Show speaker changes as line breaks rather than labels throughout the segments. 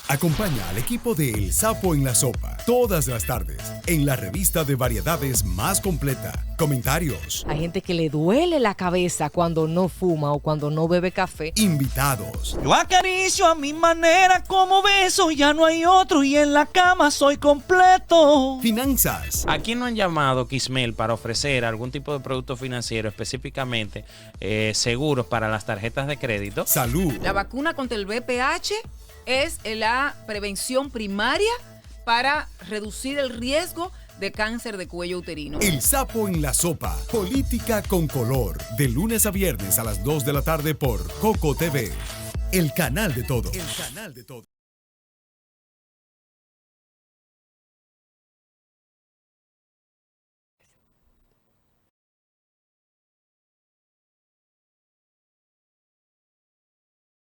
Acompaña al equipo de El Sapo en la Sopa todas las tardes en la revista de variedades más completa. Comentarios.
Hay gente que le duele la cabeza cuando no fuma o cuando no bebe café.
Invitados.
Yo acaricio a mi manera, como beso, ya no hay otro y en la cama soy completo.
Finanzas.
¿A quién no han llamado Kismel para ofrecer algún tipo de producto financiero, específicamente seguros para las tarjetas de crédito?
Salud.
La vacuna contra el VPH es la prevención primaria para reducir el riesgo de cáncer de cuello uterino.
El Sapo en la Sopa. Política con color. De lunes a viernes a las 2 de la tarde por Coco TV. El canal de todos. El canal de todos.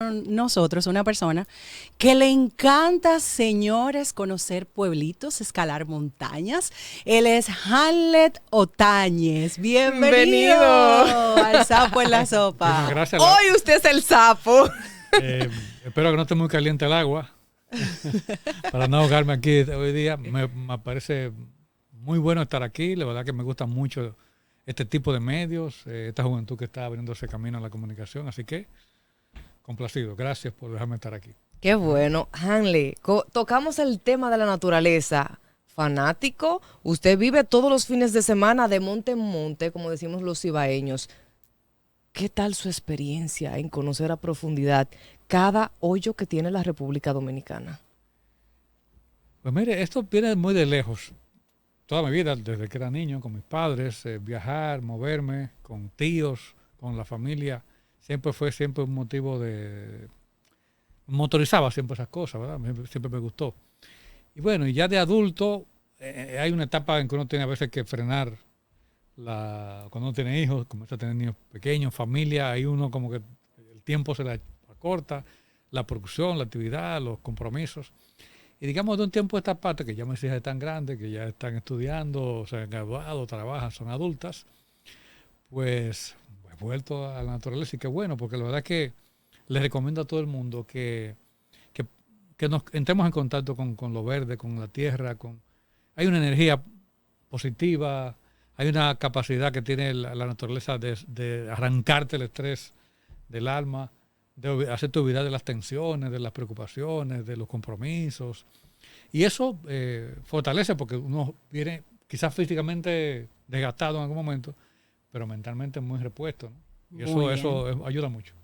Nosotros, una persona que le encanta, señores, conocer pueblitos, escalar montañas. Él es Hamlet Otañez. Bienvenido al Sapo en la Sopa.
Gracias.
Hoy usted es el sapo.
Espero que no esté muy caliente el agua para no ahogarme aquí hoy día. Me parece muy bueno estar aquí. La verdad que me gusta mucho este tipo de medios, esta juventud que está abriéndose camino a la comunicación. Así que complacido. Gracias por dejarme estar aquí.
Qué bueno. Hanley, tocamos el tema de la naturaleza. Fanático, usted vive todos los fines de semana de monte en monte, como decimos los cibaeños. ¿Qué tal su experiencia en conocer a profundidad cada hoyo que tiene la República Dominicana?
Pues mire, esto viene muy de lejos. Toda mi vida, desde que era niño, con mis padres, viajar, moverme, con tíos, con la familia, siempre fue un motivo de... Motorizaba siempre esas cosas, ¿verdad? Siempre me gustó. Y bueno, y ya de adulto, hay una etapa en que uno tiene a veces que frenar cuando uno tiene hijos, comienza a tener niños pequeños, familia, ahí uno como que el tiempo se le acorta, la producción, la actividad, los compromisos. Y digamos de un tiempo a esta parte, que ya mis hijas están grandes, que ya están estudiando, se han graduado, trabajan, son adultas, pues he vuelto a la naturaleza y qué bueno, porque la verdad es que les recomiendo a todo el mundo que nos entremos en contacto con lo verde, con la tierra, hay una energía positiva, hay una capacidad que tiene la naturaleza de arrancarte el estrés del alma, de hacerte olvidar de las tensiones, de las preocupaciones, de los compromisos. Y eso fortalece porque uno viene quizás físicamente desgastado en algún momento, pero mentalmente muy repuesto, ¿no? Y eso ayuda mucho.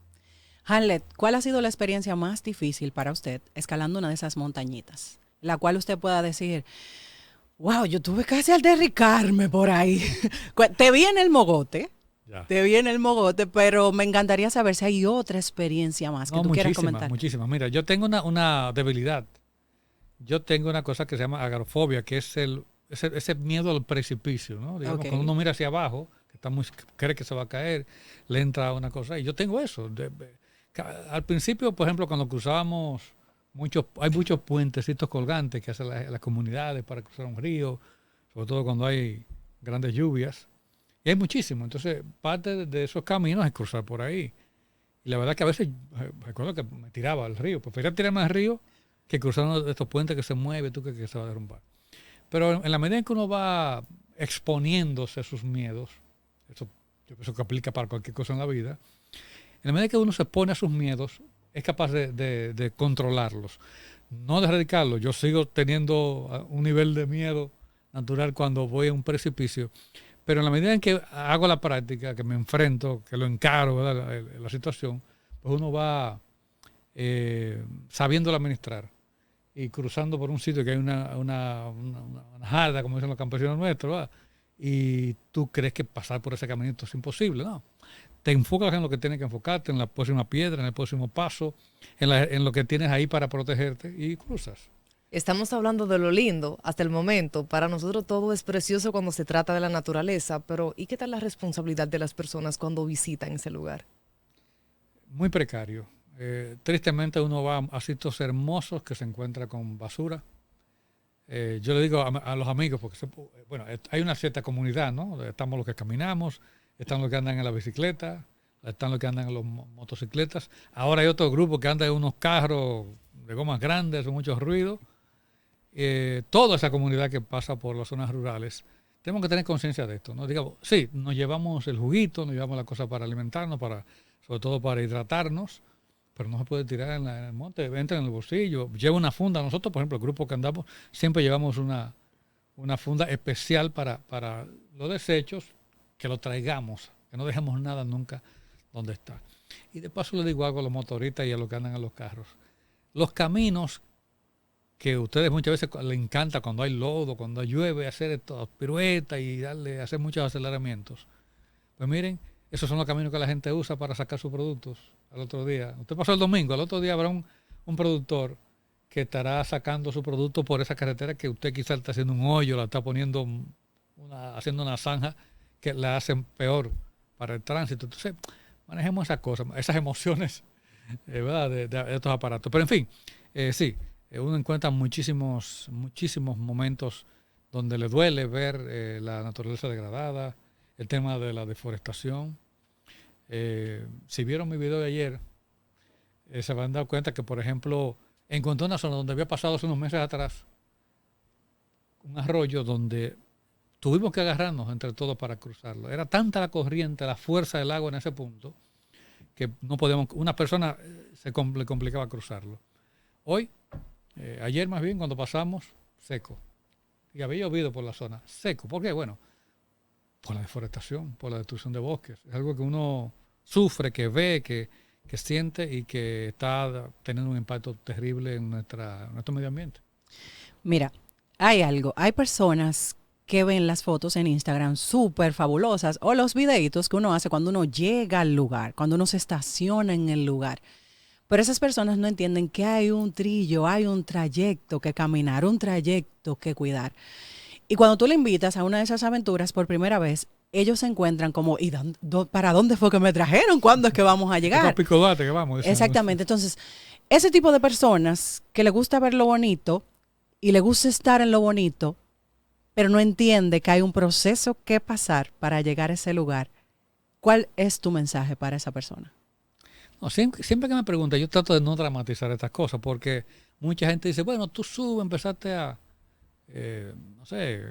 Hamlet, ¿cuál ha sido la experiencia más difícil para usted escalando una de esas montañitas? La cual usted pueda decir, wow, yo tuve casi al derricarme por ahí. Te vi en el mogote. Ya. Te vi en el mogote, pero me encantaría saber si hay otra experiencia más que tú quieras comentar.
Muchísimas. Mira, yo tengo una debilidad. Yo tengo una cosa que se llama agorafobia, que es ese miedo al precipicio, ¿no? Digamos, cuando uno mira hacia abajo, cree que se va a caer, le entra una cosa. Y yo tengo eso. Al principio, por ejemplo, cuando cruzábamos, hay muchos puentecitos colgantes que hacen las comunidades para cruzar un río, sobre todo cuando hay grandes lluvias. Y hay muchísimo. Entonces, parte de esos caminos es cruzar por ahí. Y la verdad que a veces, recuerdo que me tiraba al río. Prefería tirarme al río que cruzar uno de estos puentes que se mueve, que se va a derrumbar. Pero en la medida en que uno va exponiéndose a sus miedos, yo pienso que aplica para cualquier cosa en la vida, en la medida que uno se expone a sus miedos, es capaz de controlarlos. No de erradicarlos. Yo sigo teniendo un nivel de miedo natural cuando voy a un precipicio, pero en la medida en que hago la práctica, que me enfrento, que lo encaro, ¿verdad? La situación, pues uno va sabiéndolo administrar y cruzando por un sitio que hay una jarda, como dicen los campesinos nuestros, ¿verdad? Y tú crees que pasar por ese caminito es imposible, ¿no? Te enfocas en lo que tienes que enfocarte, en la próxima piedra, en el próximo paso, en lo que tienes ahí para protegerte y cruzas.
Estamos hablando de lo lindo hasta el momento. Para nosotros todo es precioso cuando se trata de la naturaleza, pero ¿y qué tal la responsabilidad de las personas cuando visitan ese lugar?
Muy precario. Tristemente uno va a sitios hermosos que se encuentra con basura. Yo le digo a los amigos, porque hay una cierta comunidad, ¿no? Estamos los que caminamos, están los que andan en la bicicleta, están los que andan en las motocicletas. Ahora hay otro grupo que anda en unos carros de gomas grandes, con mucho ruido. Toda esa comunidad que pasa por las zonas rurales, tenemos que tener conciencia de esto, ¿no? Digamos, sí, nos llevamos el juguito, nos llevamos la cosa para alimentarnos, sobre todo para hidratarnos, pero no se puede tirar en el monte, entra en el bolsillo, lleva una funda. Nosotros, por ejemplo, el grupo que andamos, siempre llevamos una funda especial para los desechos, que lo traigamos, que no dejemos nada nunca donde está. Y de paso le digo algo a los motoristas y a los que andan en los carros. Los caminos que a ustedes muchas veces les encanta cuando hay lodo, cuando llueve, hacer estas piruetas y hacer muchos aceleramientos. Pues miren, esos son los caminos que la gente usa para sacar sus productos al otro día. Usted pasó el domingo, al otro día habrá un productor que estará sacando su producto por esa carretera que usted quizás está haciendo un hoyo, la está poniendo haciendo una zanja que la hacen peor para el tránsito. Entonces, manejemos esas cosas, esas emociones, ¿verdad? De estos aparatos. Pero en fin, sí, uno encuentra muchísimos momentos donde le duele ver la naturaleza degradada, el tema de la deforestación. Si vieron mi video de ayer, se van a dar cuenta que, por ejemplo, encontré una zona donde había pasado hace unos meses atrás un arroyo donde tuvimos que agarrarnos entre todos para cruzarlo. Era tanta la corriente, la fuerza del agua en ese punto, que no podíamos, una persona le complicaba cruzarlo. Hoy, ayer más bien, cuando pasamos, seco. Y había llovido por la zona, seco. ¿Por qué? Bueno, por la deforestación, por la destrucción de bosques. Es algo que uno sufre, que ve, que siente y que está teniendo un impacto terrible en nuestro medio ambiente.
Mira, hay personas que ven las fotos en Instagram súper fabulosas o los videitos que uno hace cuando uno llega al lugar, cuando uno se estaciona en el lugar. Pero esas personas no entienden que hay un trillo, hay un trayecto que caminar, un trayecto que cuidar. Y cuando tú le invitas a una de esas aventuras por primera vez, ellos se encuentran como, ¿y para dónde fue que me trajeron? ¿Cuándo es que vamos a llegar?
Es Pico Duarte que vamos.
Exactamente. Entonces, ese tipo de personas que le gusta ver lo bonito y le gusta estar en lo bonito, pero no entiende que hay un proceso que pasar para llegar a ese lugar, ¿cuál es tu mensaje para esa persona?
No, siempre que me preguntan, yo trato de no dramatizar estas cosas, porque mucha gente dice, bueno, tú empezaste a,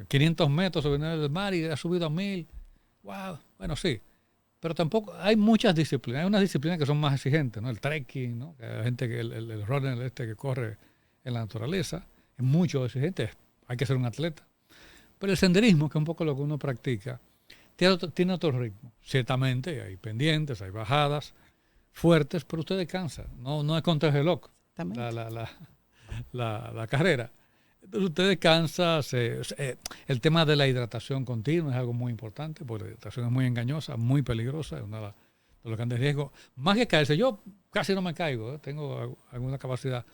500 metros sobre el nivel del mar y has subido a 1000. Wow, bueno, sí. Pero tampoco, hay muchas disciplinas. Hay unas disciplinas que son más exigentes, ¿no? El trekking, ¿no? Que hay gente el runner que corre en la naturaleza, es mucho exigente, hay que ser un atleta. Pero el senderismo, que es un poco lo que uno practica, tiene otro ritmo. Ciertamente hay pendientes, hay bajadas fuertes, pero usted descansa. No es contra el reloj la carrera. Entonces usted descansa. El tema de la hidratación continua es algo muy importante, porque la hidratación es muy engañosa, muy peligrosa, es una de los grandes riesgos. Más que caerse, yo casi no me caigo, tengo alguna capacidad,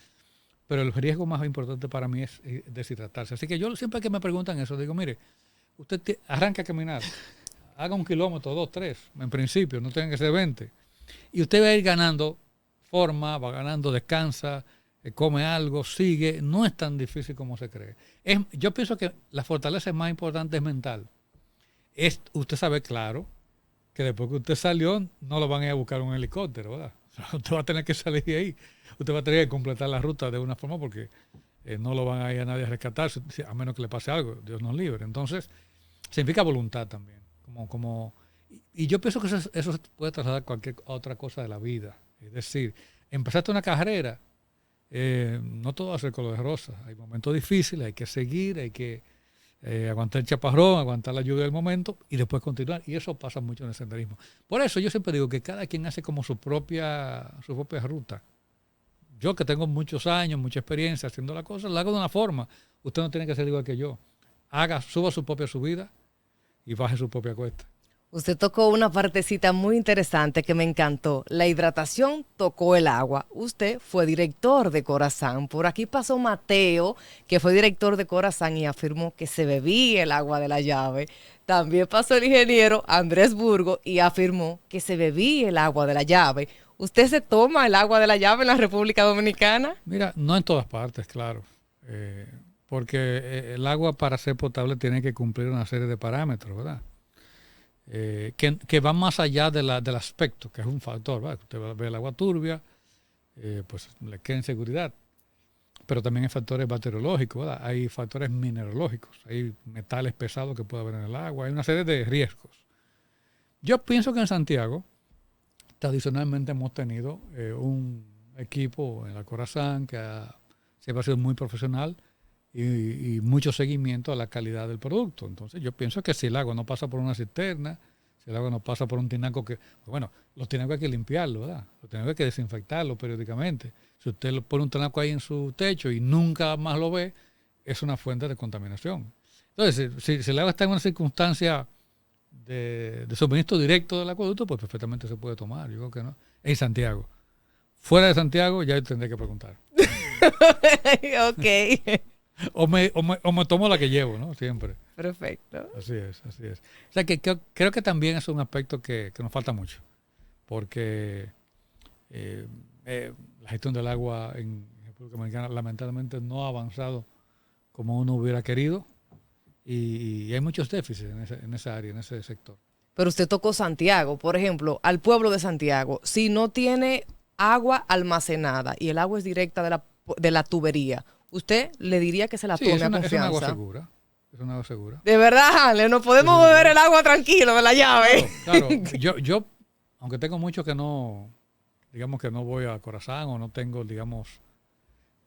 pero el riesgo más importante para mí es deshidratarse. Así que yo siempre que me preguntan eso, digo, mire, usted arranca a caminar, haga 1 kilómetro, 2, 3, en principio, no tienen que ser 20. Y usted va a ir ganando forma, va ganando, descansa, come algo, sigue. No es tan difícil como se cree. Yo pienso que la fortaleza más importante es mental. Usted sabe, claro, que después que usted salió, no lo van a ir a buscar un helicóptero, ¿verdad? O sea, usted va a tener que salir de ahí. Usted va a tener que completar la ruta de una forma porque no lo van a ir a nadie a rescatar, a menos que le pase algo, Dios nos libre. Entonces, significa voluntad también. Y yo pienso que eso se puede trasladar a cualquier otra cosa de la vida. Es decir, empezaste una carrera, no todo va a ser color de rosa. Hay momentos difíciles, hay que seguir, hay que aguantar el chaparrón, aguantar la lluvia del momento y después continuar. Y eso pasa mucho en el senderismo. Por eso yo siempre digo que cada quien hace como su propia ruta. Yo que tengo muchos años, mucha experiencia haciendo la cosa, la hago de una forma. Usted no tiene que ser igual que yo. Suba su propia subida y baje su propia cuesta.
Usted tocó una partecita muy interesante que me encantó. La hidratación tocó el agua. Usted fue director de Corazán. Por aquí pasó Mateo, que fue director de Corazán y afirmó que se bebía el agua de la llave. También pasó el ingeniero Andrés Burgo y afirmó que se bebía el agua de la llave. ¿Usted se toma el agua de la llave en la República Dominicana?
Mira, no en todas partes, claro. Porque el agua para ser potable tiene que cumplir una serie de parámetros, ¿verdad? que van más allá del aspecto, que es un factor. ¿Verdad? Usted ve el agua turbia, pues le queda inseguridad. Pero también hay factores bacteriológicos, ¿verdad? Hay factores mineralógicos, hay metales pesados que puede haber en el agua, hay una serie de riesgos. Yo pienso que en Santiago, tradicionalmente hemos tenido un equipo en la Corazán que siempre ha sido muy profesional y mucho seguimiento a la calidad del producto. Entonces yo pienso que si el agua no pasa por una cisterna, si el agua no pasa por un tinaco bueno, los tinacos hay que limpiarlo, ¿verdad? Los tinacos hay que desinfectarlo periódicamente. Si usted le pone un tinaco ahí en su techo y nunca más lo ve, es una fuente de contaminación. Entonces, si el agua está en una circunstancia de suministro directo del acueducto, pues perfectamente se puede tomar. Yo creo que no. En Santiago. Fuera de Santiago, ya tendré que preguntar.
Ok.
O me tomo la que llevo, ¿no? Siempre.
Perfecto.
Así es. O sea, que creo que también es un aspecto que nos falta mucho. Porque la gestión del agua en República Dominicana lamentablemente no ha avanzado como uno hubiera querido. Y hay muchos déficits en esa área, en ese sector.
Pero usted tocó Santiago, por ejemplo, al pueblo de Santiago. Si no tiene agua almacenada y el agua es directa de la tubería, ¿usted le diría que se la tome a confianza?
Es un agua segura. Es un agua segura.
De verdad, Ale, no podemos beber el agua tranquilo de la llave.
Claro. Yo, aunque tengo mucho que no, digamos que no voy a Corazán o no tengo, digamos,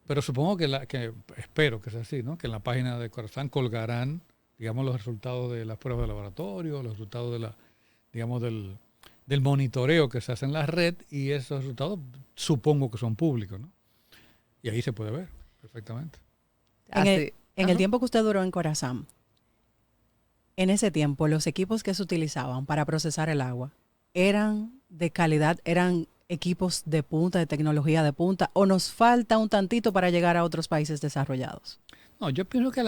pero supongo que espero que sea así, ¿no? Que en la página de Corazán colgarán, digamos, los resultados de las pruebas de laboratorio, los resultados del monitoreo que se hace en la red, y esos resultados supongo que son públicos, ¿no? Y ahí se puede ver perfectamente.
En el tiempo que usted duró en Corazán, en ese tiempo los equipos que se utilizaban para procesar el agua eran de calidad, eran equipos de punta, de tecnología de punta, o nos falta un tantito para llegar a otros países desarrollados.
No, yo pienso que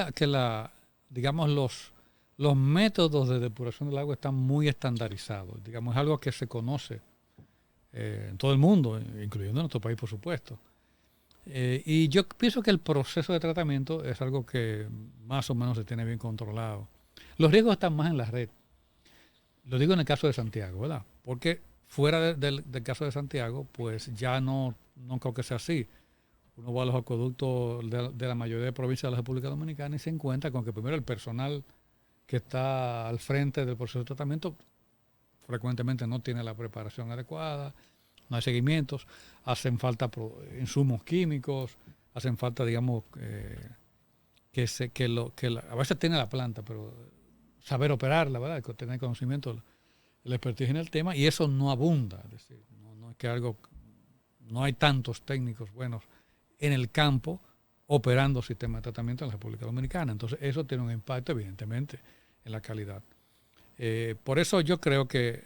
digamos, los métodos de depuración del agua están muy estandarizados. Digamos, es algo que se conoce en todo el mundo, incluyendo en nuestro país, por supuesto. Y yo pienso que el proceso de tratamiento es algo que más o menos se tiene bien controlado. Los riesgos están más en la red. Lo digo en el caso de Santiago, ¿verdad? Porque fuera del caso de Santiago, pues ya no creo que sea así. Uno va a los acueductos de la mayoría de provincias de la República Dominicana y se encuentra con que primero el personal que está al frente del proceso de tratamiento frecuentemente no tiene la preparación adecuada, no hay seguimientos, hacen falta insumos químicos, hacen falta, digamos, a veces tiene la planta, pero saber operarla, ¿verdad? Tener conocimiento, el expertise en el tema, y eso no abunda. Es decir, no es que no hay tantos técnicos buenos en el campo operando sistemas de tratamiento en la República Dominicana. Entonces, eso tiene un impacto, evidentemente, en la calidad. Por eso yo creo que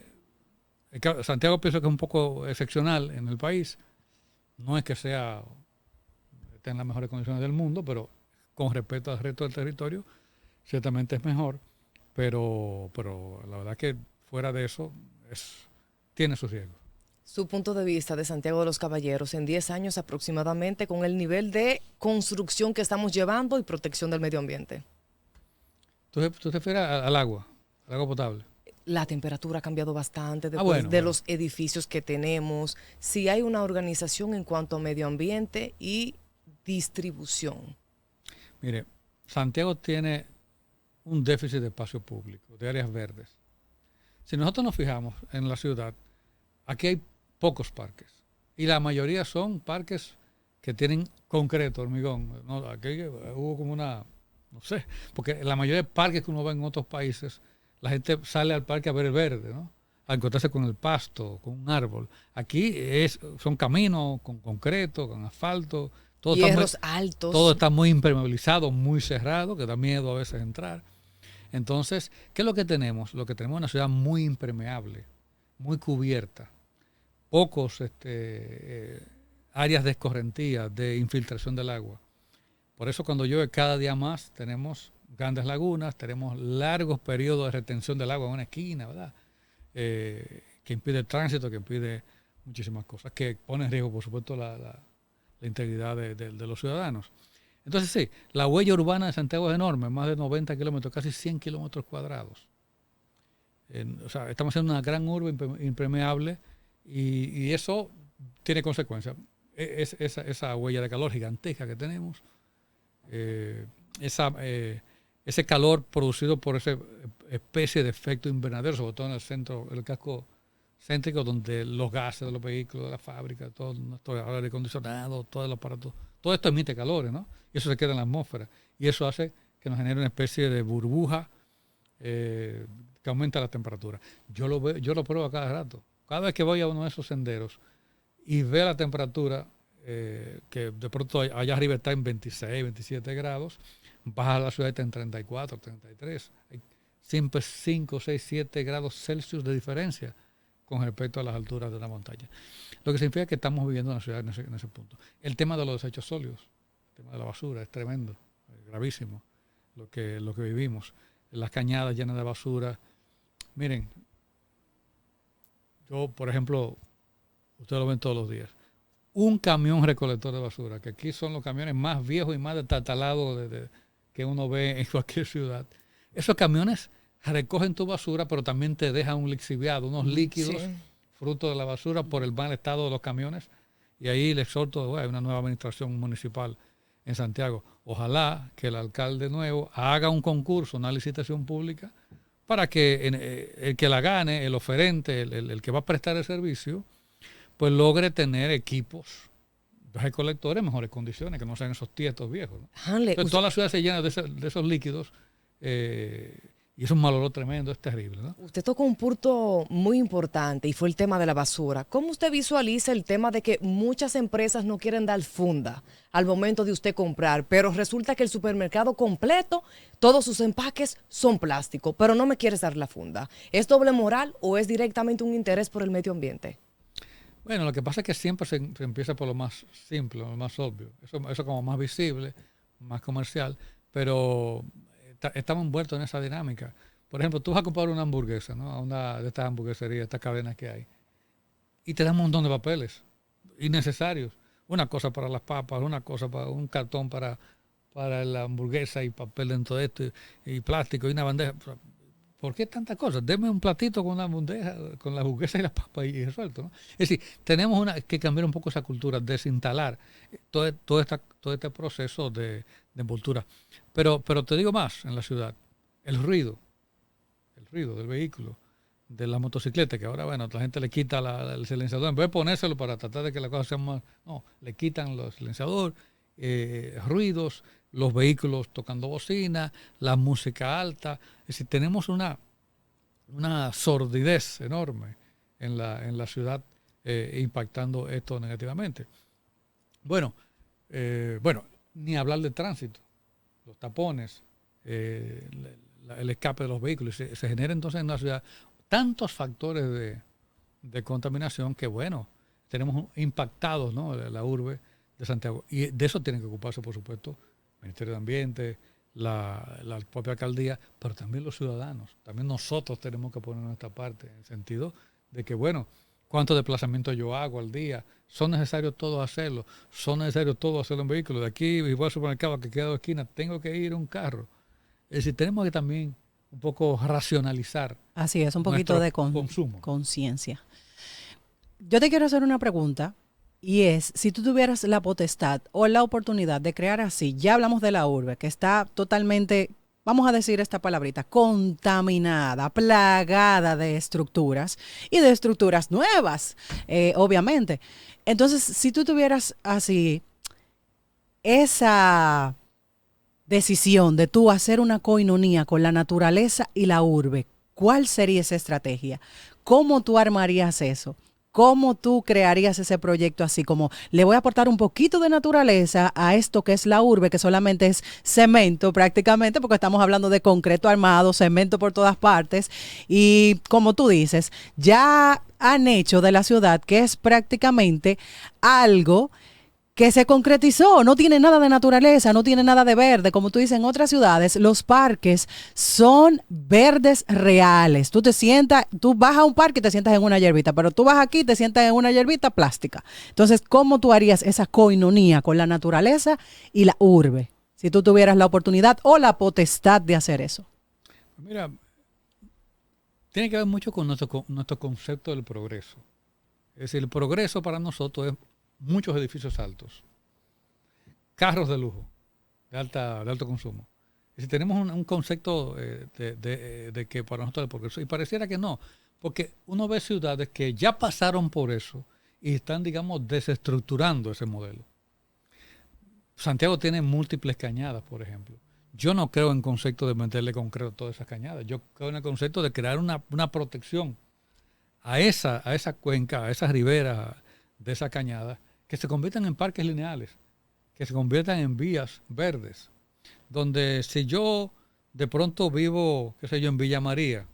Santiago pienso que es un poco excepcional en el país. No es que esté en las mejores condiciones del mundo, pero con respecto al resto del territorio, ciertamente es mejor. Pero la verdad que fuera de eso, tiene sus riesgos.
Su punto de vista de Santiago de los Caballeros en 10 años aproximadamente, con el nivel de construcción que estamos llevando y protección del medio ambiente.
¿Tú te refieres al agua potable?
La temperatura ha cambiado bastante después de los edificios que tenemos. Si hay una organización en cuanto a medio ambiente y distribución.
Mire, Santiago tiene un déficit de espacio público, de áreas verdes. Si nosotros nos fijamos en la ciudad, aquí hay pocos parques. Y la mayoría son parques que tienen concreto, hormigón. No, aquí hubo como no sé, porque la mayoría de parques que uno ve en otros países, la gente sale al parque a ver el verde, ¿no? A encontrarse con el pasto, con un árbol. Aquí son caminos con concreto, con asfalto.
Hierros altos.
Todo está muy impermeabilizado, muy cerrado, que da miedo a veces entrar. Entonces, ¿qué es lo que tenemos? Lo que tenemos es una ciudad muy impermeable, muy cubierta. Pocos áreas de escorrentía, de infiltración del agua. Por eso cuando llueve cada día más tenemos grandes lagunas, tenemos largos periodos de retención del agua en una esquina, ¿verdad? Que impide el tránsito, que impide muchísimas cosas, que pone en riesgo, por supuesto, la integridad de los ciudadanos. Entonces, sí, la huella urbana de Santiago es enorme, más de 90 kilómetros, casi 100 kilómetros cuadrados. O sea, estamos haciendo una gran urbe impermeable y eso tiene consecuencias. Esa huella de calor gigantesca que tenemos, ese calor producido por esa especie de efecto invernadero, sobre todo en el centro, el casco céntrico, donde los gases de los vehículos, de la fábrica, todo nuestro aire acondicionado, todo el aparato, todo esto emite calores, ¿no? Y eso se queda en la atmósfera. Y eso hace que nos genere una especie de burbuja que aumenta la temperatura. Yo lo pruebo a cada rato. Cada vez que voy a uno de esos senderos y veo la temperatura, que de pronto allá arriba está en 26, 27 grados, baja a la ciudad está en 34, 33. Hay siempre 5, 6, 7 grados Celsius de diferencia con respecto a las alturas de la montaña. Lo que significa que estamos viviendo en la ciudad en ese punto. El tema de los desechos sólidos, el tema de la basura, es tremendo, es gravísimo lo que vivimos. Las cañadas llenas de basura. Miren, yo, por ejemplo, ustedes lo ven todos los días, un camión recolector de basura, que aquí son los camiones más viejos y más destartalados que uno ve en cualquier ciudad. Esos camiones recogen tu basura, pero también te dejan un lixiviado, unos líquidos, sí, fruto de la basura por el mal estado de los camiones. Y ahí le exhorto, hay una nueva administración municipal en Santiago. Ojalá que el alcalde nuevo haga un concurso, una licitación pública, para que el que la gane, el oferente, el que va a prestar el servicio, pues logre tener equipos recolectores en mejores condiciones, que no sean esos tietos viejos, ¿no? Entonces, toda la ciudad se llena de esos líquidos, y es un mal olor tremendo, es terrible, ¿no?
Usted tocó un punto muy importante y fue el tema de la basura. ¿Cómo usted visualiza el tema de que muchas empresas no quieren dar funda al momento de usted comprar, pero resulta que el supermercado completo, todos sus empaques son plástico, pero no me quieres dar la funda? ¿Es doble moral o es directamente un interés por el medio ambiente?
Bueno, lo que pasa es que siempre se empieza por lo más simple, lo más obvio. Eso como más visible, más comercial, pero estamos envueltos en esa dinámica. Por ejemplo, tú vas a comprar una hamburguesa, ¿no? A una de estas hamburgueserías, estas cadenas que hay, y te dan un montón de papeles innecesarios. Una cosa para las papas, una cosa para un cartón para la hamburguesa y papel dentro de esto y plástico y una bandeja. ¿Por qué tantas cosas? Deme un platito con una bandeja, con la hamburguesa y las papas y resuelto, ¿no? Es decir, tenemos que cambiar un poco esa cultura, desinstalar todo este proceso de envoltura. Pero te digo más, en la ciudad, el ruido del vehículo, de la motocicleta, que ahora, bueno, la gente le quita el silenciador, en vez de ponérselo para tratar de que la cosa sea más, no, le quitan los silenciadores, ruidos, los vehículos tocando bocina, la música alta. Es decir, tenemos una sordidez enorme en la ciudad, impactando esto negativamente. Bueno, ni hablar de tránsito, los tapones, el escape de los vehículos. Se genera entonces en la ciudad tantos factores de contaminación que, bueno, tenemos impactados, ¿no?, la urbe de Santiago. Y de eso tienen que ocuparse, por supuesto, el Ministerio de Ambiente, la propia alcaldía, pero también los ciudadanos. También nosotros tenemos que poner nuestra parte, en el sentido de que, bueno, ¿cuántos desplazamientos yo hago al día? ¿Son necesarios todos hacerlo? ¿Son necesarios todos hacerlo en vehículo? De aquí, voy al supermercado que queda a la esquina, tengo que ir en un carro. Es decir, tenemos que también un poco racionalizar.
Así es, un poquito de
consumo.
Conciencia. Yo te quiero hacer una pregunta, y es, si tú tuvieras la potestad o la oportunidad de crear así, ya hablamos de la urbe, que está totalmente, vamos a decir esta palabrita, contaminada, plagada de estructuras y de estructuras nuevas, obviamente. Entonces, si tú tuvieras así esa decisión de tú hacer una coinonía con la naturaleza y la urbe, ¿cuál sería esa estrategia? ¿Cómo tú armarías eso? ¿Cómo tú crearías ese proyecto así? Como le voy a aportar un poquito de naturaleza a esto que es la urbe, que solamente es cemento prácticamente, porque estamos hablando de concreto armado, cemento por todas partes. Y como tú dices, ya han hecho de la ciudad que es prácticamente algo que se concretizó, no tiene nada de naturaleza, no tiene nada de verde. Como tú dices, en otras ciudades, los parques son verdes reales. Tú vas a un parque y te sientas en una hierbita, pero tú vas aquí y te sientas en una hierbita plástica. Entonces, ¿cómo tú harías esa coinonía con la naturaleza y la urbe, si tú tuvieras la oportunidad o la potestad de hacer eso?
Mira, tiene que ver mucho con nuestro concepto del progreso. Es decir, el progreso para nosotros es muchos edificios altos, carros de lujo, de alto consumo. Es decir, tenemos un concepto de que para nosotros es el progreso. Y pareciera que no, porque uno ve ciudades que ya pasaron por eso y están, digamos, desestructurando ese modelo. Santiago tiene múltiples cañadas, por ejemplo. Yo no creo en concepto de meterle concreto a todas esas cañadas. Yo creo en el concepto de crear una protección a esa cuenca, a esas riberas de esa cañada, que se conviertan en parques lineales, que se conviertan en vías verdes, donde si yo de pronto vivo, qué sé yo, en Villa María,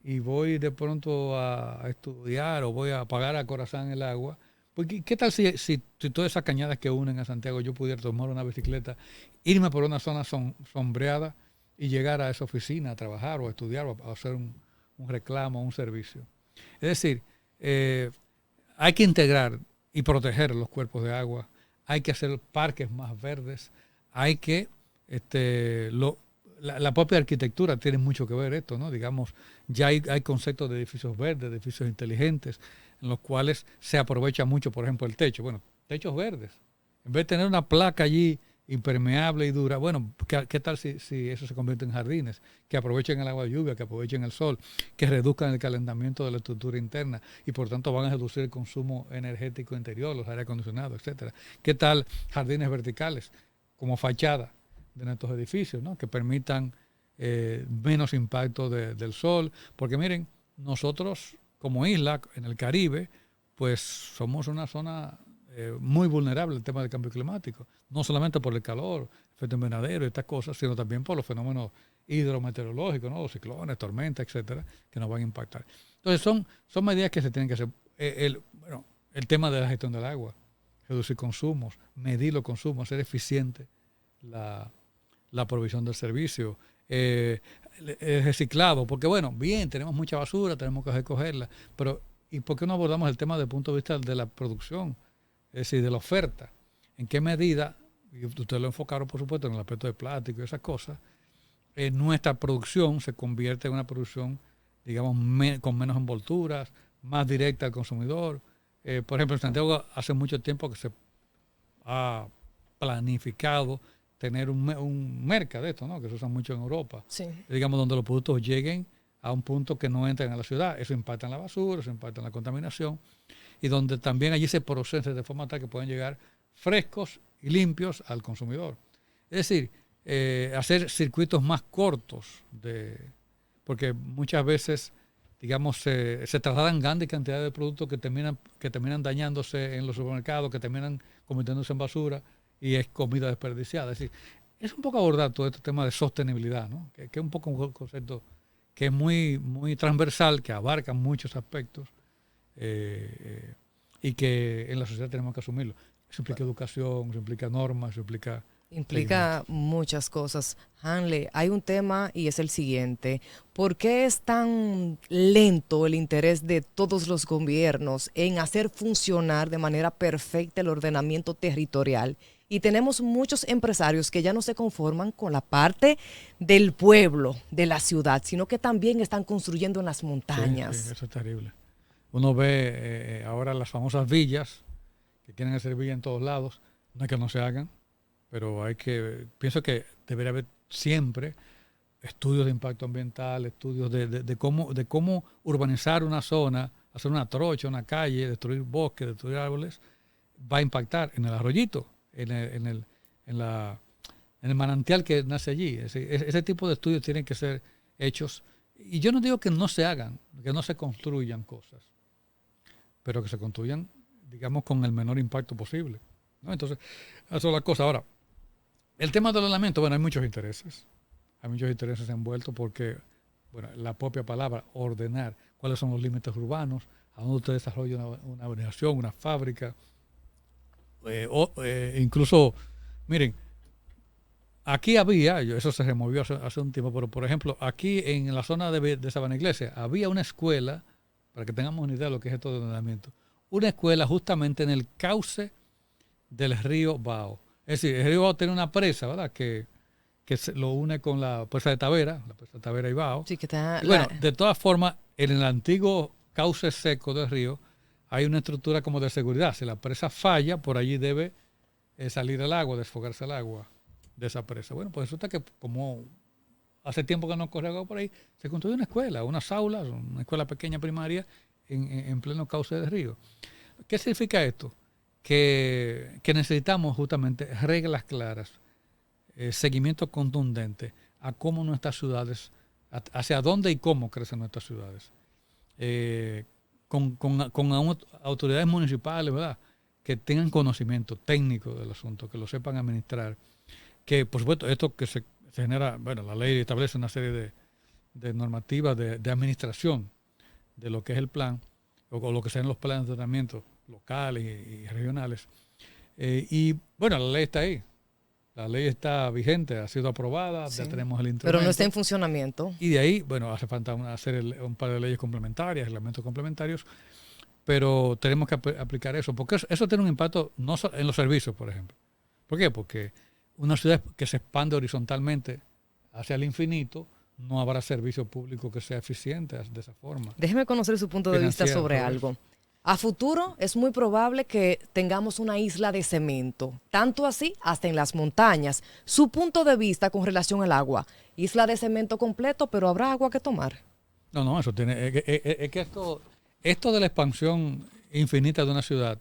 y voy de pronto a estudiar o voy a pagar a Corazán el agua, pues ¿qué tal si todas esas cañadas que unen a Santiago yo pudiera tomar una bicicleta, irme por una zona sombreada y llegar a esa oficina a trabajar o a estudiar o a hacer un reclamo, un servicio? Es decir, hay que integrar y proteger los cuerpos de agua, hay que hacer parques más verdes, hay que la propia arquitectura tiene mucho que ver esto, ¿no? Digamos, ya hay conceptos de edificios verdes, de edificios inteligentes, en los cuales se aprovecha mucho, por ejemplo, el techo. Bueno, techos verdes. En vez de tener una placa allí impermeable y dura, bueno, ¿qué tal si eso se convierte en jardines? Que aprovechen el agua de lluvia, que aprovechen el sol, que reduzcan el calentamiento de la estructura interna y por tanto van a reducir el consumo energético interior, los aire acondicionados, etcétera. ¿Qué tal jardines verticales como fachada de nuestros edificios, ¿no? Que permitan menos impacto del sol? Porque miren, nosotros como isla en el Caribe, pues somos una zona muy vulnerable al tema del cambio climático, no solamente por el calor, efecto invernadero y estas cosas, sino también por los fenómenos hidrometeorológicos, ¿no? Los ciclones, tormentas, etcétera, que nos van a impactar. Entonces son medidas que se tienen que hacer. El tema de la gestión del agua, reducir consumos, medir los consumos, hacer eficiente la provisión del servicio, el reciclado, porque bueno, bien, tenemos mucha basura, tenemos que recogerla, pero ¿y por qué no abordamos el tema desde el punto de vista de la producción? Es decir, de la oferta. ¿En qué medida, y ustedes lo enfocaron por supuesto en el aspecto de plástico y esas cosas, nuestra producción se convierte en una producción, digamos, con menos envolturas, más directa al consumidor? Por ejemplo, en Santiago hace mucho tiempo que se ha planificado tener un mercado de esto, ¿no? Que se usa mucho en Europa.
Sí.
Digamos, donde los productos lleguen a un punto que no entren a la ciudad. Eso impacta en la basura, eso impacta en la contaminación. Y donde también allí se procesa de forma tal que puedan llegar frescos y limpios al consumidor. Es decir, hacer circuitos más cortos, porque muchas veces, digamos, se trasladan grandes cantidades de productos que terminan dañándose en los supermercados, que terminan convirtiéndose en basura, y es comida desperdiciada. Es decir, es un poco abordar todo este tema de sostenibilidad, ¿no? Que es un poco un concepto que es muy, muy transversal, que abarca muchos aspectos y que en la sociedad tenemos que asumirlo. Eso implica educación, eso implica normas, eso implica
muchas cosas. Hanley, hay un tema y es el siguiente. ¿Por qué es tan lento el interés de todos los gobiernos en hacer funcionar de manera perfecta el ordenamiento territorial? Y tenemos muchos empresarios que ya no se conforman con la parte del pueblo, de la ciudad, sino que también están construyendo en las montañas.
Sí, eso es terrible. Uno ve ahora las famosas villas, que quieren hacer villas en todos lados. No es que no se hagan, pero pienso que debería haber siempre estudios de impacto ambiental, estudios de cómo urbanizar una zona, hacer una trocha, una calle, destruir bosques, destruir árboles, va a impactar en el arroyito, en el manantial que nace allí. Ese tipo de estudios tienen que ser hechos. Y yo no digo que no se hagan, que no se construyan cosas, pero que se construyan, digamos, con el menor impacto posible, ¿no? Entonces, eso es la cosa. Ahora, el tema del ordenamiento, bueno, hay muchos intereses. Hay muchos intereses envueltos porque, bueno, la propia palabra ordenar, cuáles son los límites urbanos, a dónde usted desarrolla una urbanización, una fábrica. Incluso, miren, aquí había, eso se removió hace un tiempo, pero por ejemplo, aquí en la zona de Sabana Iglesia había una escuela, para que tengamos una idea de lo que es esto de ordenamiento, una escuela justamente en el cauce del río Bao. Es decir, el río Bao tiene una presa, ¿verdad? Que lo une con la presa de Tavera, la presa de Tavera y Bao.
Sí, que está
Y bueno, de todas formas, en el antiguo cauce seco del río hay una estructura como de seguridad. Si la presa falla, por allí debe salir el agua, desfogarse el agua de esa presa. Bueno, pues resulta que como hace tiempo que no corre agua por ahí, se construyó una escuela, unas aulas, una escuela pequeña primaria en pleno cauce del río. ¿Qué significa esto? Que necesitamos justamente reglas claras, seguimiento contundente a cómo nuestras ciudades, hacia dónde y cómo crecen nuestras ciudades. Con autoridades municipales, ¿verdad?, que tengan conocimiento técnico del asunto, que lo sepan administrar. Que, por supuesto, esto que se genera, bueno, la ley establece una serie de normativas de administración de lo que es el plan, o lo que sean los planes de tratamiento locales y regionales. Y bueno, la ley está ahí. La ley está vigente, ha sido aprobada,
Sí.
Ya tenemos el instrumento.
Pero no está en funcionamiento.
Y de ahí, bueno, hace falta hacer un par de leyes complementarias, reglamentos complementarios, pero tenemos que aplicar eso, porque eso tiene un impacto no en los servicios, por ejemplo. ¿Por qué? Porque una ciudad que se expande horizontalmente hacia el infinito, no habrá servicio público que sea eficiente de esa forma.
Déjeme conocer su punto de vista
Financiero,
sobre
todo
algo.
eso.
A futuro es muy probable que tengamos una isla de cemento, tanto así hasta en las montañas. Su punto de vista con relación al agua, isla de cemento completo, pero habrá agua que tomar.
No, eso tiene. Es que esto de la expansión infinita de una ciudad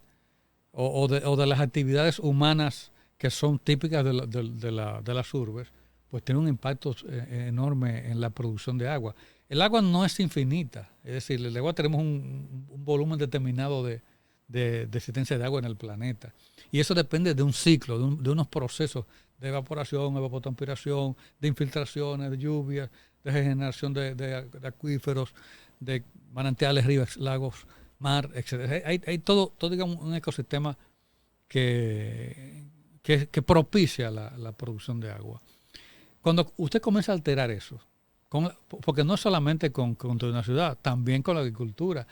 o de las actividades humanas que son típicas de las urbes, pues tiene un impacto enorme en la producción de agua. El agua no es infinita, es decir, el agua tenemos un volumen determinado de existencia de agua en el planeta. Y eso depende de un ciclo, de unos procesos de evaporación, evapotranspiración, de infiltraciones, de lluvias, de regeneración de acuíferos, de manantiales, ríos, lagos, mar, etc. Hay todo digamos, un ecosistema que propicia la producción de agua. Cuando usted comienza a alterar eso, porque no solamente con una ciudad, también con la agricultura,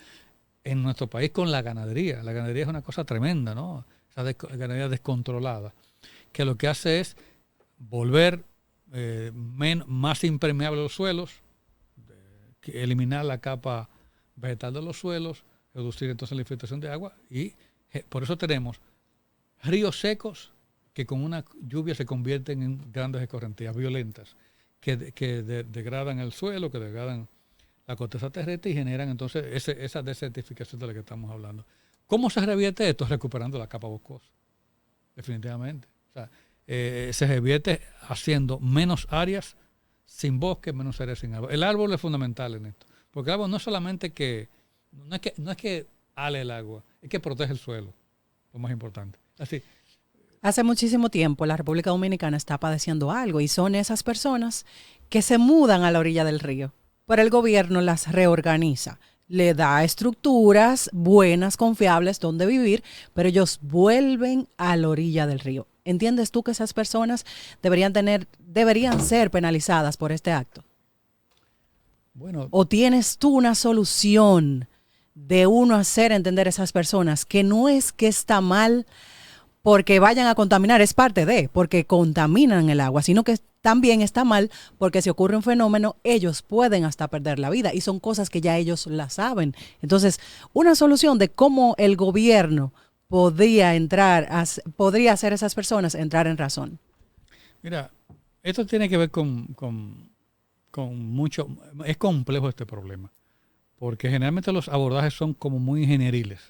en nuestro país con la ganadería. La ganadería es una cosa tremenda, ¿no? Esa ganadería descontrolada, que lo que hace es volver más impermeables los suelos, eliminar la capa vegetal de los suelos, reducir entonces la infiltración de agua, y por eso tenemos ríos secos que con una lluvia se convierten en grandes escorrentías violentas que degradan el suelo, que degradan la corteza terrestre y generan entonces esa desertificación de la que estamos hablando. ¿Cómo se revierte esto? Recuperando la capa boscosa, definitivamente. O sea, se revierte haciendo menos áreas sin bosque, menos áreas sin árbol. El árbol es fundamental en esto, porque el árbol no es solamente no es que ale el agua, es que protege el suelo, lo más importante. Así.
Hace muchísimo tiempo la República Dominicana está padeciendo algo y son esas personas que se mudan a la orilla del río, pero el gobierno las reorganiza, le da estructuras buenas, confiables, donde vivir, pero ellos vuelven a la orilla del río. ¿Entiendes tú que esas personas deberían ser penalizadas por este acto?
Bueno,
¿O tienes tú una solución de uno hacer entender a esas personas que no es que está mal porque vayan a contaminar, es parte de, porque contaminan el agua, sino que también está mal porque si ocurre un fenómeno, ellos pueden hasta perder la vida y son cosas que ya ellos la saben. Entonces, una solución de cómo el gobierno podría hacer a esas personas entrar en razón.
Mira, esto tiene que ver con mucho, es complejo este problema, porque generalmente los abordajes son como muy ingenieriles.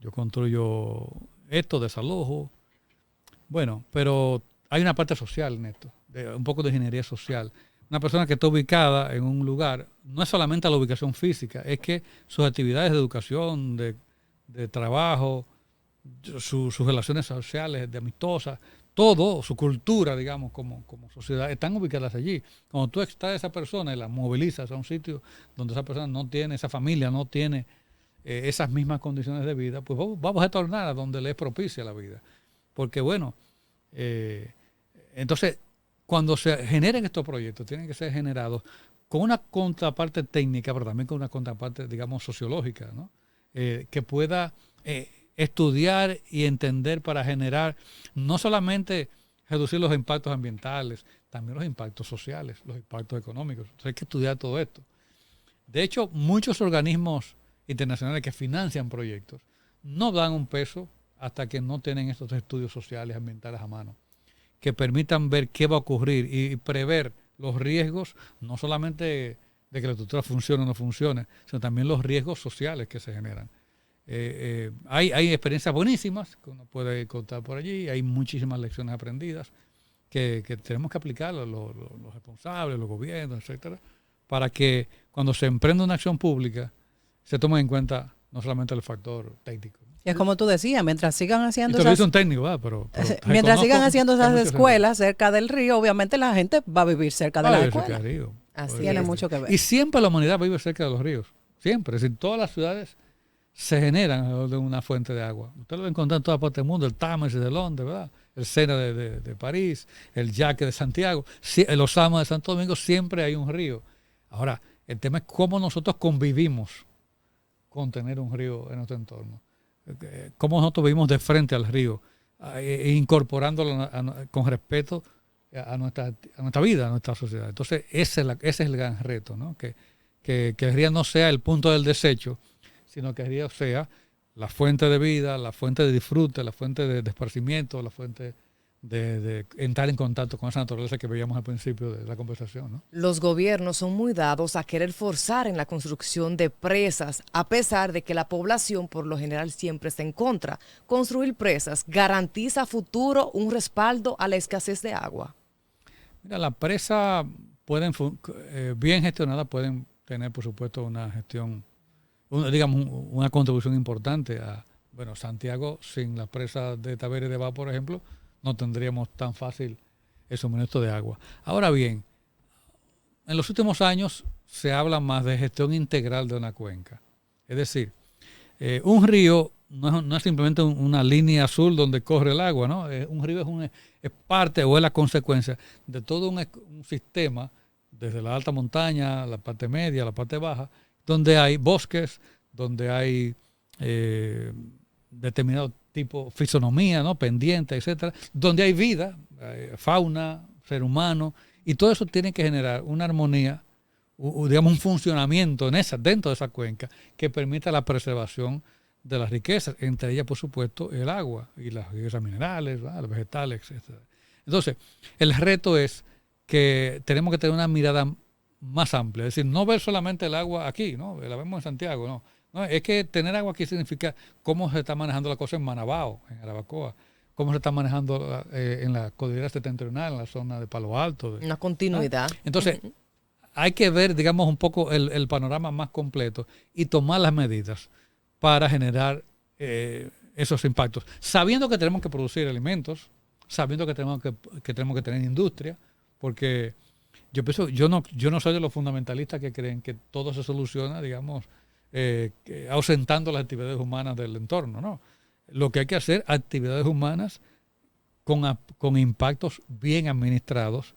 Yo construyo esto, desalojo. Bueno, pero hay una parte social en esto, un poco de ingeniería social. Una persona que está ubicada en un lugar, no es solamente la ubicación física, es que sus actividades de educación, de trabajo, sus relaciones sociales, de amistosas, todo, su cultura, digamos, como sociedad, están ubicadas allí. Cuando tú extraes a esa persona y la movilizas a un sitio donde esa persona no tiene, esa familia no tiene esas mismas condiciones de vida, pues vamos a tornar a donde le es propicia la vida. Porque bueno, entonces, cuando se generen estos proyectos, tienen que ser generados con una contraparte técnica, pero también con una contraparte, digamos, sociológica, ¿no? Que pueda estudiar y entender para generar no solamente reducir los impactos ambientales, también los impactos sociales, los impactos económicos. Entonces hay que estudiar todo esto. De hecho, muchos organismos internacionales que financian proyectos no dan un peso hasta que no tienen estos estudios sociales, ambientales a mano, que permitan ver qué va a ocurrir y prever los riesgos, no solamente de que la estructura funcione o no funcione, sino también los riesgos sociales que se generan. Hay experiencias buenísimas que uno puede contar por allí, hay muchísimas lecciones aprendidas que tenemos que aplicar los responsables, los gobiernos, etcétera, para que cuando se emprenda una acción pública se tome en cuenta no solamente el factor técnico.
Y es como tú decías, mientras sigan haciendo
Esto lo dice un técnico, ¿verdad? Pero
mientras sigan haciendo esas
muchos
escuelas cerca del río, obviamente la gente va a vivir cerca de la escuela.
Así
Tiene
es.
mucho que ver.
Y siempre la humanidad vive cerca de los ríos. Siempre. Es decir, todas las ciudades se generan alrededor de una fuente de agua. Usted lo va a encontrar en toda parte del mundo, el Támesis de Londres, ¿verdad? El Sena de París, el Yaque de Santiago, el Osama de Santo Domingo, siempre hay un río. Ahora, el tema es cómo nosotros convivimos con tener un río en nuestro entorno. Cómo nosotros vivimos de frente al río, incorporándolo con respeto a nuestra vida, a nuestra sociedad. Entonces, ese es el gran reto, ¿no? Que el río no sea el punto del desecho, sino que el río sea la fuente de vida, la fuente de disfrute, la fuente de esparcimiento, la fuente de entrar en contacto con esa naturaleza que veíamos al principio de la conversación, ¿no?
Los gobiernos son muy dados a querer forzar en la construcción de presas, a pesar de que la población por lo general siempre está en contra. Construir presas garantiza a futuro un respaldo a la escasez de agua.
Mira, las presas pueden, bien gestionadas, pueden tener, por supuesto, una gestión, una contribución importante a, bueno, Santiago, sin las presas de Tavera y de Bá, por ejemplo, no tendríamos tan fácil el suministro de agua. Ahora bien, en los últimos años se habla más de gestión integral de una cuenca. Es decir, un río no es simplemente una línea azul donde corre el agua, ¿no? Un río es parte o es la consecuencia de todo un sistema, desde la alta montaña, la parte media, la parte baja, donde hay bosques, donde hay determinado tipo fisonomía, ¿no? Pendiente, etcétera, donde hay vida, fauna, ser humano, y todo eso tiene que generar una armonía, digamos un funcionamiento dentro de esa cuenca que permita la preservación de las riquezas, entre ellas, por supuesto, el agua y las riquezas minerales, ¿verdad? Los vegetales, etcétera. Entonces, el reto es que tenemos que tener una mirada más amplia, es decir, no ver solamente el agua aquí, ¿no? La vemos en Santiago, ¿no? No, es que tener agua aquí significa cómo se está manejando la cosa en Manabao, en Jarabacoa, cómo se está manejando en la cordillera septentrional, en la zona de Palo Alto.
Una continuidad.
Entonces, hay que ver, digamos, un poco el panorama más completo y tomar las medidas para generar esos impactos, sabiendo que tenemos que producir alimentos, sabiendo que tenemos que tener industria, porque yo pienso, yo no soy de los fundamentalistas que creen que todo se soluciona, digamos, ausentando las actividades humanas del entorno, ¿no? Lo que hay que hacer, actividades humanas con impactos bien administrados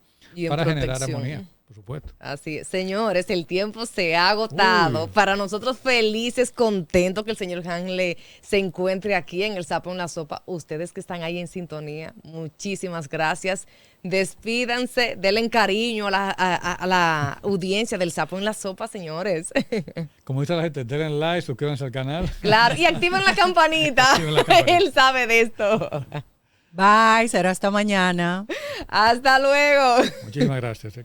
para generar armonía, por supuesto.
Así es. Señores, el tiempo se ha agotado. Para nosotros felices, contentos que el señor Hanley se encuentre aquí en El Sapo en la Sopa. Ustedes que están ahí en sintonía, muchísimas gracias. Despídanse, denle cariño a la audiencia del Sapo en la Sopa, señores.
Como dice la gente, denle like, suscríbanse al canal.
Claro, y activen la campanita. Él sabe de esto.
Bye, será hasta mañana.
Hasta luego.
Muchísimas gracias.